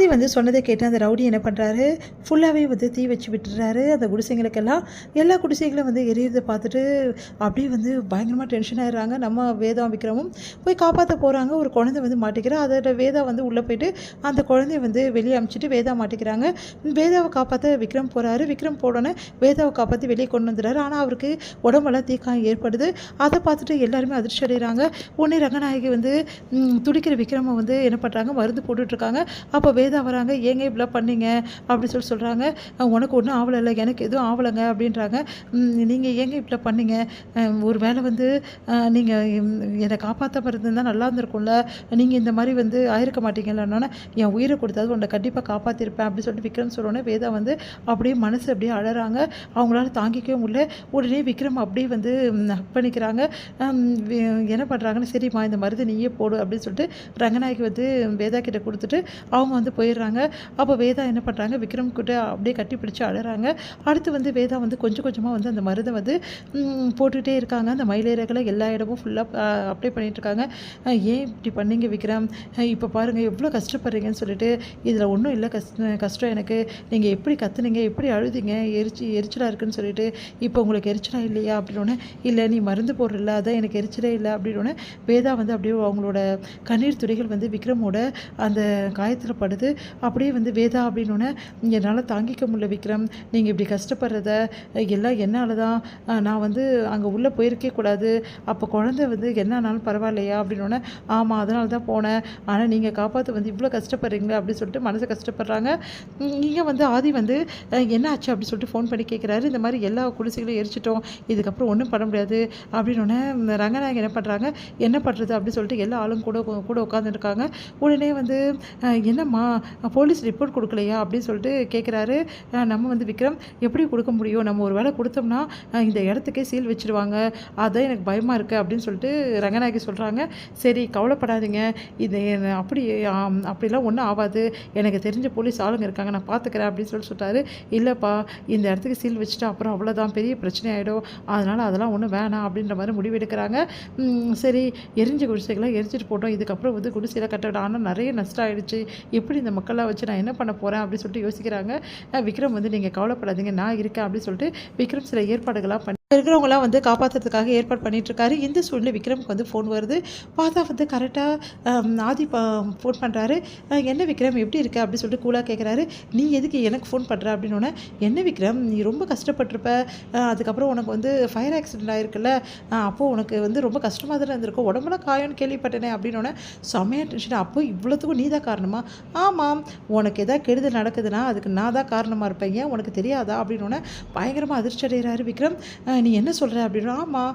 ஆதி வந்து சொன்னதை கேட்டு அந்த ரவுடி என்ன பண்ணுறாரு, ஃபுல்லாகவே வந்து தீ வச்சு விட்டுறாரு அந்த குடிசைங்களுக்கெல்லாம். எல்லா குடிசைகளும் வந்து எரியறதை பார்த்துட்டு அப்படியே வந்து பயங்கரமாக டென்ஷன் ஆகிடுறாங்க. நம்ம வேதா விக்ரமும் போய் காப்பாற்ற போகிறாங்க. ஒரு குழந்தை வந்து மாட்டிக்கிறா. அதோட வேதா வந்து உள்ளே போயிட்டு அந்த குழந்தைய வந்து வெளியே அமுச்சிட்டு வேதா மாட்டிக்கிறாங்க. வேதாவை காப்பாற்ற விக்ரம் போகிறாரு. விக்ரம் போடோன்னே வேதாவை காப்பாற்றி வெளியே கொண்டு வந்துடுறாரு. ஆனால் அவருக்கு உடம்பெல்லாம் தீக்காயம் ஏற்படுது. அதை பார்த்துட்டு எல்லாருமே அதிர்ச்சி அடைகிறாங்க. உடனே ரங்கநாயகி வந்து துடிக்கிற விக்ரமை வந்து என்ன பண்ணுறாங்க, மருந்து போட்டுட்ருக்காங்க. அப்போ வேதா வராங்க. ஏங்க இப்படிலாம் பண்ணீங்க அப்படி சொல்கிறாங்க. உனக்கு ஒன்றும் ஆவலை, எனக்கு எதுவும் ஆவலைங்க அப்படின்றாங்க. நீங்கள் ஏங்க இப்படிலாம் பண்ணீங்க, ஒரு வேளை வந்து நீங்கள் என்னை காப்பாற்றாம இருந்திருந்தால் நல்லா இருந்திருக்கும்ல, நீங்கள் இந்த மாதிரி வந்து ஆயிருக்க மாட்டீங்களான்னொன்னே, என் உயிரை கொடுத்தாது உன்னை கண்டிப்பாக காப்பாற்றிருப்பேன் அப்படின்னு சொல்லிட்டு விக்ரம் சொல்லணுன்னே வேதா வந்து அப்படியே மனசு அப்படியே அழறாங்க. அவங்களால தாங்கிக்கவே முடியல. உடனே விக்ரம் அப்படியே வந்து ஹக் பண்ணிக்கிறாங்க. என்ன பண்ணுறாங்கன்னு, சரிம்மா இந்த மருந்து நீயே போடு அப்படின்னு சொல்லிட்டு ரங்கநாயகி வந்து வேதா கிட்ட கொடுத்துட்டு அவங்க வந்து போயிடுறாங்க. அப்போ வேதா என்ன பண்ணுறாங்க, விக்ரம் கிட்ட அப்படியே கட்டி பிடிச்சி அழறாங்க. அடுத்து வந்து வேதா வந்து கொஞ்சம் கொஞ்சமாக வந்து அந்த மருந்தை வந்து போட்டுகிட்டே இருக்காங்க. அந்த மயிலேறகளை எல்லா இடமும் ஃபுல்லாக அப்ளை பண்ணிகிட்ருக்காங்க. ஏன் இப்படி பண்ணீங்க விக்ரம், இப்போ பாருங்கள் எவ்வளோ கஷ்டப்படுறீங்கன்னு சொல்லிட்டு, இதில் ஒன்றும் இல்லை கஷ்டம் எனக்கு, நீங்கள் எப்படி கத்துனீங்க, எப்படி அழுதிங்க, எரிச்சலாக இருக்குன்னு சொல்லிட்டு, இப்போ உங்களுக்கு எரிச்சலாக இல்லையா அப்படின்னோடனே, இல்லை நீ மருந்து போடுறல அதான் எனக்கு எரிச்சலே இல்லை அப்படின்னோடனே வேதா வந்து அப்படியே அவங்களோட கண்ணீர் துளிகள் வந்து விக்ரமோட அந்த காயத்தில் படுது. அப்படியே வந்து வேதா அப்படின்னோடனே, என்னால் தாங்கிக்க முடியல விக்ரம், நீங்கள் இப்படி கஷ்டப்படுறத எல்லாம் என்னால் தான், நான் வந்து அங்கே உள்ளே போயிருக்கே கூடாது, அப்போ குழந்தை வந்து என்ன ஆனாலும் பரவாயில்லையா அப்படின்னோடனே, ஆமாம் அதனால தான் போனேன், ஆனால் நீங்கள் காப்பாற்ற வந்து இவ்வளோ கஷ்டப்படுறீங்களே அப்படின்னு சொல்லிட்டு மனசு கஷ்டப்படுறாங்க. இங்கே வந்து ஆதி வந்து என்ன ஆச்சு அப்படின்னு சொல்லிட்டு ஃபோன் பண்ணி கேட்குறாரு. இந்த மாதிரி எல்லா குடிசைகளையும் எரிச்சிட்டோம், இதுக்கப்புறம் ஒன்றும் பண்ண முடியாது அப்படின்னோடனே ரங்கநாயகி என்ன பண்ணுறாங்க, என்ன பண்ணுறது அப்படின்னு சொல்லிட்டு எல்லா ஆளும் கூட உட்காந்துருக்காங்க. உடனே வந்து என்னம்மா போலீஸ் ரிப்போர்ட் கொடுக்கலையா அப்படின்னு சொல்லிட்டு கேட்குறாரு. நம்ம வந்து விக்ரம் எப்படி கொடுக்க முடியும், நம்ம ஒரு வேளை கொடுத்தோம்னா இந்த இடத்துக்கே சீல் வச்சுருவாங்க, அதான் எனக்கு பயமாக இருக்குது அப்படின்னு சொல்லிட்டு ரங்கநாயகி சொல்கிறாங்க. சரி கவலைப்படாதீங்க, இது அப்படிலாம் ஒன்றும் ஆகாது, எனக்கு தெரிஞ்ச போலீஸ் ஆளுங்க இருக்காங்க, நான் பார்த்துக்கிறேன் அப்படின்னு சொல்லிட்டாரு. இல்லைப்பா இந்த இடத்துக்கு சீல் வச்சுட்டா அப்புறம் அவ்வளோதான் பெரிய பிரச்சனை ஆகிடும், அதனால் அதெல்லாம் ஒன்றும் வேணாம் அப்படின்ற மாதிரி முடிவெடுக்கிறாங்க. சரி எரிஞ்ச குடிசைகளை எரிச்சிட்டு போட்டோம், இதுக்கப்புறம் வந்து குடிசையில் கட்டட, ஆனால் நிறைய நஷ்டம் ஆகிடுச்சு, எப்படி இந்த மக்களாக வச்சு நான் என்ன பண்ண போகிறேன் அப்படின்னு சொல்லிட்டு யோசிக்கிறாங்க. விக்ரம் வந்து நீங்கள் கவலைப்படாதீங்க நான் இருக்கேன் அப்படின்னு சொல்லிட்டு விக்ரம் சில ஏற்பாடுகளாக பண்ணி இருக்கிறவங்களாம் வந்து காப்பாற்றுறதுக்காக ஏற்பாடு பண்ணிகிட்ருக்காரு. இந்த சூழ்நிலை விக்ரமுக்கு வந்து ஃபோன் வருது. பார்த்தா வந்து கரெக்டாக ஆதி ஃபோன் பண்ணுறாரு. என்ன விக்ரம் எப்படி இருக்க அப்படின்னு சொல்லிட்டு கூலாக கேட்குறாரு. நீ எதுக்கு எனக்கு ஃபோன் பண்ணுற அப்படின்னோடனே, என்ன விக்ரம் நீ ரொம்ப கஷ்டப்பட்டிருப்ப, அதுக்கப்புறம் உனக்கு வந்து ஃபயர் ஆக்சிடென்ட் ஆகிருக்குல்ல, அப்போது உனக்கு வந்து ரொம்ப கஷ்டமாக தானே இருந்திருக்கும், உடம்புலாம் காயம்னு கேள்விப்பட்டேனே அப்படின்னோடனே செம்மையாக டென்ஷன். அப்போ இவ்வளோத்துக்கும் நீ தான் காரணமா, ஆமாம் உனக்கு எதாவது கெடுதல் நடக்குதுன்னா அதுக்கு நான் தான் காரணமாக இருப்பேன், ஏன் உனக்கு தெரியாதா அப்படின்னோடனே பயங்கரமாக அதிர்ச்சி அடைகிறாரு விக்ரம். நீ என்ன சொல்கிற அப்படின்னா, ஆமாம்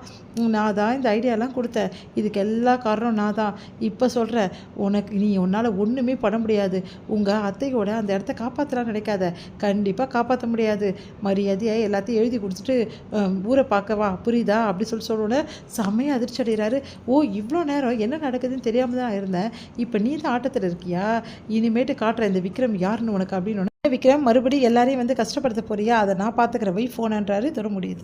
நான் தான் இந்த ஐடியாலாம் கொடுத்தேன், இதுக்கு எல்லா காரணம் நான் தான், இப்போ சொல்கிறேன் உனக்கு, நீ உன்னால் ஒன்றுமே பண்ண முடியாது, உங்கள் அத்தையோட அந்த இடத்த காப்பாற்றலான்னு நினைக்காத, கண்டிப்பாக காப்பாற்ற முடியாது, மரியாதையாக எல்லாத்தையும் எழுதி கொடுத்துட்டு ஊரை பார்க்கவா புரியுதா அப்படி சொல்லணுன்னு செம்மையாக அதிர்ச்சி அடைகிறாரு. ஓ இவ்வளோ நேரம் என்ன நடக்குதுன்னு தெரியாமல் தான் இருந்தேன், இப்போ நீ தான் ஆட்டத்தில் இருக்கியா, இனிமேட்டு காட்டுறேன் இந்த விக்ரம் யாருன்னு உனக்கு அப்படின்னு. விக்ரம் மறுபடியும் எல்லாரையும் வந்து கஷ்டப்படுத்த போறியா, அதை நான் பார்த்துக்கிறேன் வை ஃபோன்ன்றாரு. தர முடியுது.